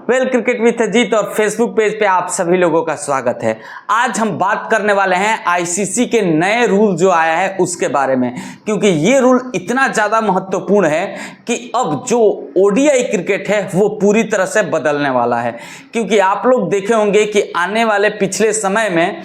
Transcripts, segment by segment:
Well cricket with Ajit और Facebook page पे आप सभी लोगों का स्वागत है। आज हम बात करने वाले हैं आईसीसी के नए रूल जो आया है उसके बारे में, क्योंकि ये रूल इतना ज़्यादा महत्वपूर्ण है कि अब जो ओडीआई क्रिकेट है वो पूरी तरह से बदलने वाला है। क्योंकि आप लोग देखे होंगे कि आने वाले पिछले समय में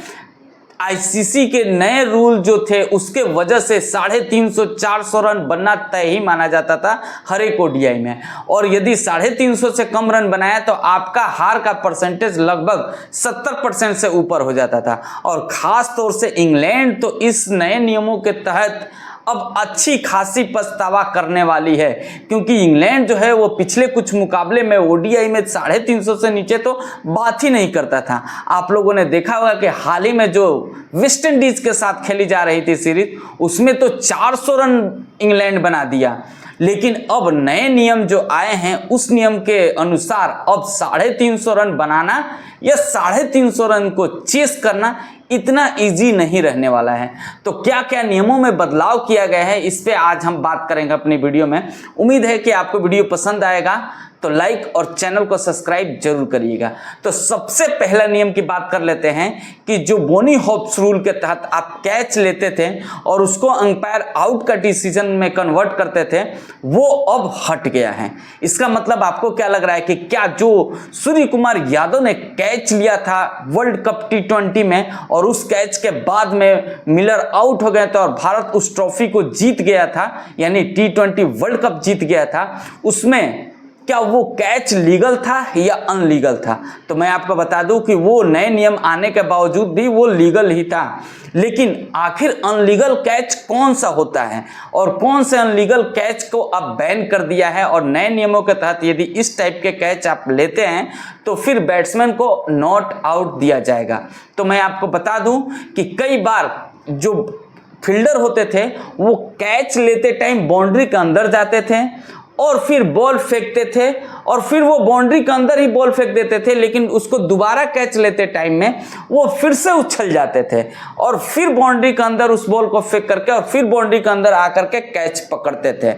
आईसीसी के नए रूल जो थे उसके वजह से 350-400 रन बनना तय ही माना जाता था हर एक ओडीआई में, और यदि 350 से कम रन बनाया तो आपका हार का परसेंटेज लगभग 70% से ऊपर हो जाता था। और ख़ास तौर से इंग्लैंड तो इस नए नियमों के तहत अब अच्छी खासी पछतावा करने वाली है, क्योंकि इंग्लैंड जो है वो पिछले कुछ मुकाबले में ओडीआई में 350 से नीचे तो बात ही नहीं करता था। आप लोगों ने देखा होगा कि हाल ही में जो वेस्ट इंडीज के साथ खेली जा रही थी सीरीज, उसमें तो 400 रन इंग्लैंड बना दिया। लेकिन अब नए नियम जो आए हैं उस नियम के अनुसार अब 350 रन बनाना या 350 रन को चेस करना इतना इजी नहीं रहने वाला है। तो क्या क्या नियमों में बदलाव किया गया है इस पे आज हम बात करेंगे अपनी वीडियो में। उम्मीद है कि आपको वीडियो पसंद आएगा, तो लाइक और चैनल को सब्सक्राइब जरूर करिएगा। तो सबसे पहला नियम की बात कर लेते हैं कि जो बोनी होप्स रूल के तहत आप कैच लेते थे और उसको अंपायर आउट का डिसीजन में कन्वर्ट करते थे, वो अब हट गया है। इसका मतलब आपको क्या लग रहा है कि क्या जो सूर्य कुमार यादव ने कैच लिया था वर्ल्ड कप T20 में और उस कैच के बाद में मिलर आउट हो गए थे और भारत उस ट्रॉफी को जीत गया था, यानी T20 वर्ल्ड कप जीत गया था, उसमें क्या वो कैच लीगल था या अनलीगल था? तो मैं आपको बता दूं कि वो नए नियम आने के बावजूद भी वो लीगल ही था। लेकिन आखिर अनलीगल कैच कौन सा होता है और कौन से अनलीगल कैच को अब बैन कर दिया है, और नए नियमों के तहत यदि इस टाइप के कैच आप लेते हैं तो फिर बैट्समैन को नॉट आउट दिया जाएगा। तो मैं आपको बता दूं कि कई बार जो फील्डर होते थे वो कैच लेते टाइम बाउंड्री के अंदर जाते थे और फिर बॉल फेंकते थे और फिर वो बाउंड्री के अंदर ही बॉल फेंक देते थे, लेकिन उसको दोबारा कैच लेते टाइम में वो फिर से उछल जाते थे और फिर बाउंड्री के अंदर उस बॉल को फेंक करके और फिर बाउंड्री के अंदर आकर के कैच पकड़ते थे,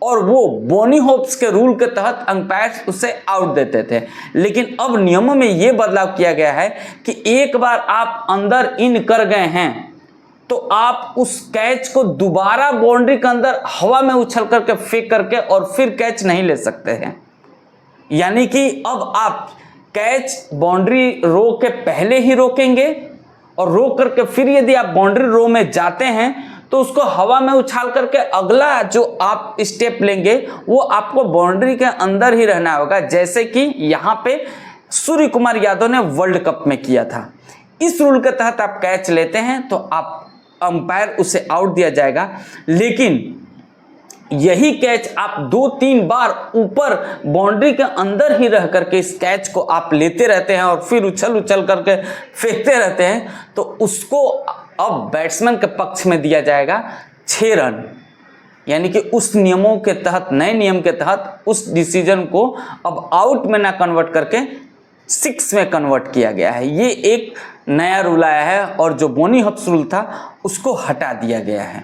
और वो बोनी होप्स के रूल के तहत अंपायर उसे आउट देते थे। लेकिन अब नियमों में ये बदलाव किया गया है कि एक बार आप अंदर इन कर गए हैं तो आप उस कैच को दोबारा बाउंड्री के अंदर हवा में उछल करके फेंक करके और फिर कैच नहीं ले सकते हैं। यानी कि अब आप कैच बाउंड्री रो के पहले ही रोकेंगे और रोक करके फिर यदि आप बाउंड्री रो में जाते हैं तो उसको हवा में उछाल करके अगला जो आप स्टेप लेंगे वो आपको बाउंड्री के अंदर ही रहना होगा, जैसे कि यहाँ पे सूर्य कुमार यादव ने वर्ल्ड कप में किया था। इस रूल के तहत आप कैच लेते हैं तो आप अंपायर उसे आउट दिया जाएगा, लेकिन यही कैच आप 2-3 बार ऊपर बाउंड्री के अंदर ही रह करके इस कैच को आप लेते रहते हैं और फिर उछल उछल करके फेंकते रहते हैं तो उसको अब बैट्समैन के पक्ष में दिया जाएगा 6 रन। यानी कि उस नियमों के तहत, नए नियम के तहत उस डिसीजन को अब आउट में ना कन्वर्ट करके 6 में कन्वर्ट किया गया है। ये एक नया रूल आया है और जो बोनी होप्स रूल था उसको हटा दिया गया है।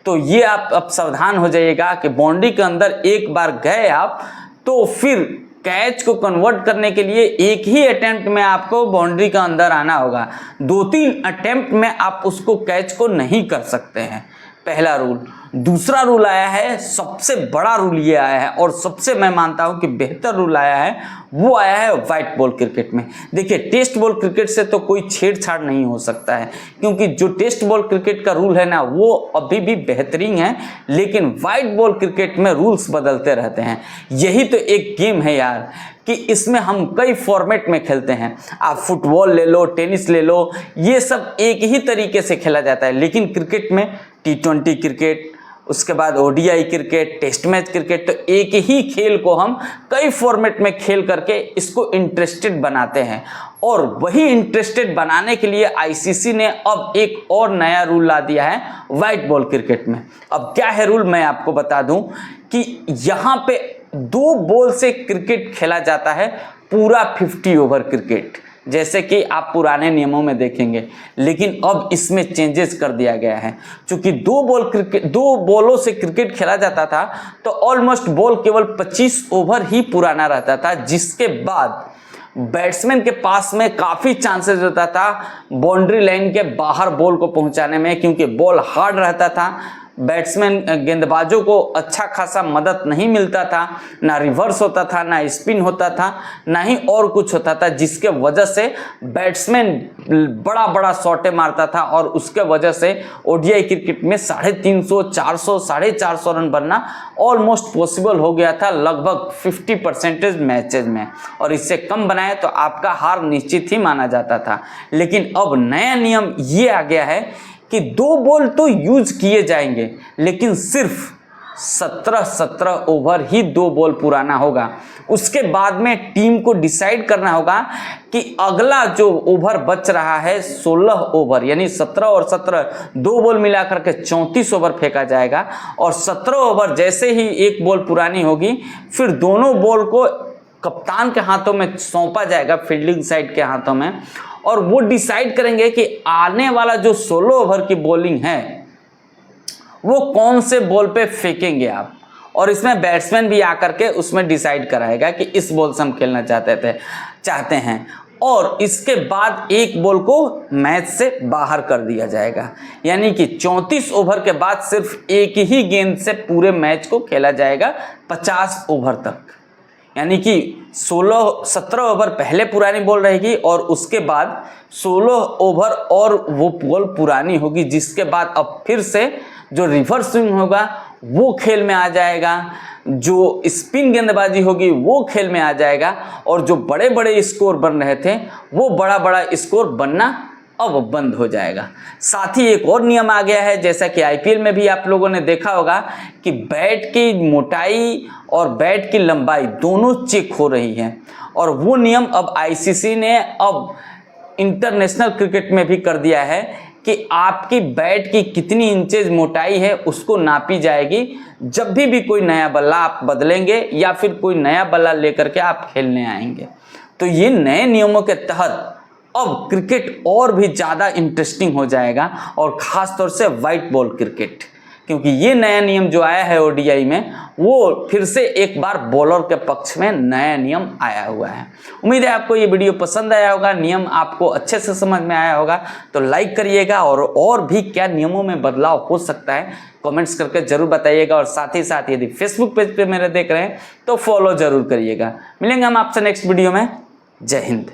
तो ये आप अब सावधान हो जाइएगा कि बाउंड्री के अंदर एक बार गए आप तो फिर कैच को कन्वर्ट करने के लिए एक ही अटेम्प्ट में आपको बाउंड्री के अंदर आना होगा। 2-3 अटेम्प्ट में आप उसको कैच को नहीं कर सकते हैं। पहला रूल। दूसरा रूल आया है, सबसे बड़ा रूल ये आया है और सबसे मैं मानता हूं कि बेहतर रूल आया है, वो आया है व्हाइट बॉल क्रिकेट में। देखिए, टेस्ट बॉल क्रिकेट से तो कोई छेड़छाड़ नहीं हो सकता है, क्योंकि जो टेस्ट बॉल क्रिकेट का रूल है ना वो अभी भी बेहतरीन है, लेकिन व्हाइट बॉल क्रिकेट में रूल्स बदलते रहते हैं। यही तो एक गेम है यार कि इसमें हम कई फॉर्मेट में खेलते हैं। आप फुटबॉल ले लो, टेनिस ले लो, ये सब एक ही तरीके से खेला जाता है, लेकिन क्रिकेट में T20 क्रिकेट, उसके बाद ODI cricket, test match cricket, तो एक ही खेल को हम कई फॉर्मेट में खेल करके इसको इंटरेस्टेड बनाते हैं। और वही इंटरेस्टेड बनाने के लिए आईसीसी ने अब एक और नया रूल ला दिया है व्हाइट बॉल क्रिकेट में। अब क्या है रूल, मैं आपको बता दूं कि यहाँ पे 2 बॉल से क्रिकेट खेला जाता है, पूरा 50 ओवर क्रिकेट। जैसे कि आप पुराने नियमों में देखेंगे, लेकिन अब इसमें चेंजेस कर दिया गया है। क्योंकि दो बॉलों से क्रिकेट खेला जाता था तो ऑलमोस्ट बॉल केवल 25 ओवर ही पुराना रहता था, जिसके बाद बैट्समैन के पास में काफ़ी चांसेस होता था बाउंड्री लाइन के बाहर बॉल को पहुंचाने में, क्योंकि बॉल हार्ड रहता था। बैट्समैन गेंदबाजों को अच्छा खासा मदद नहीं मिलता था, ना रिवर्स होता था, ना स्पिन होता था, ना ही और कुछ होता था, जिसके वजह से बैट्समैन बड़ा बड़ा शॉटे मारता था और उसके वजह से ओडीआई क्रिकेट में 350, 400, 450 रन बनना ऑलमोस्ट पॉसिबल हो गया था लगभग 50% मैचेज में, और इससे कम बनाए तो आपका हार निश्चित ही माना जाता था। लेकिन अब नया नियम ये आ गया है कि 2 बॉल तो यूज किए जाएंगे, लेकिन सिर्फ 17 ओवर ही 2 बॉल पुराना होगा। उसके बाद में टीम को डिसाइड करना होगा कि अगला जो ओवर बच रहा है 16 ओवर, यानी 17 और 17 2 बॉल मिलाकर के 34 ओवर फेंका जाएगा, और 17 ओवर जैसे ही 1 बॉल पुरानी होगी फिर दोनों बॉल को कप्तान के हाथों में सौंपा जाएगा, फील्डिंग साइड के हाथों में, और वो डिसाइड करेंगे कि आने वाला जो 16 ओवर की बॉलिंग है वो कौन से बॉल पे फेंकेंगे आप। और इसमें बैट्समैन भी आकर के उसमें डिसाइड कराएगा कि इस बॉल से हम खेलना चाहते हैं, और इसके बाद 1 बॉल को मैच से बाहर कर दिया जाएगा। यानी कि 34 ओवर के बाद सिर्फ एक ही गेंद से पूरे मैच को खेला जाएगा 50 ओवर तक। यानी कि 17 ओवर पहले पुरानी बॉल रहेगी और उसके बाद 16 ओवर और वो बॉल पुरानी होगी, जिसके बाद अब फिर से जो रिवर्स स्विंग होगा वो खेल में आ जाएगा, जो स्पिन गेंदबाजी होगी वो खेल में आ जाएगा, और जो बड़े बड़े स्कोर बन रहे थे वो बड़ा बड़ा स्कोर बनना अब बंद हो जाएगा। साथ ही एक और नियम आ गया है, जैसा कि आईपीएल में भी आप लोगों ने देखा होगा कि बैट की मोटाई और बैट की लंबाई दोनों चेक हो रही है, और वो नियम अब आईसीसी ने अब इंटरनेशनल क्रिकेट में भी कर दिया है कि आपकी बैट की कितनी इंचेज मोटाई है उसको नापी जाएगी जब भी कोई नया बल्ला आप बदलेंगे या फिर कोई नया बल्ला लेकर के आप खेलने आएंगे। तो ये नए नियमों के तहत अब क्रिकेट और भी ज़्यादा इंटरेस्टिंग हो जाएगा, और ख़ास तौर से वाइट बॉल क्रिकेट, क्योंकि ये नया नियम जो आया है ओडीआई में वो फिर से एक बार बॉलर के पक्ष में नया नियम आया हुआ है। उम्मीद है आपको ये वीडियो पसंद आया होगा, नियम आपको अच्छे से समझ में आया होगा, तो लाइक करिएगा, और भी क्या नियमों में बदलाव हो सकता है कमेंट्स करके जरूर बताइएगा, और साथ ही साथ यदि फेसबुक पेज पे मेरे देख रहे हैं तो फॉलो जरूर करिएगा। मिलेंगे हम आपसे नेक्स्ट वीडियो में। जय हिंद।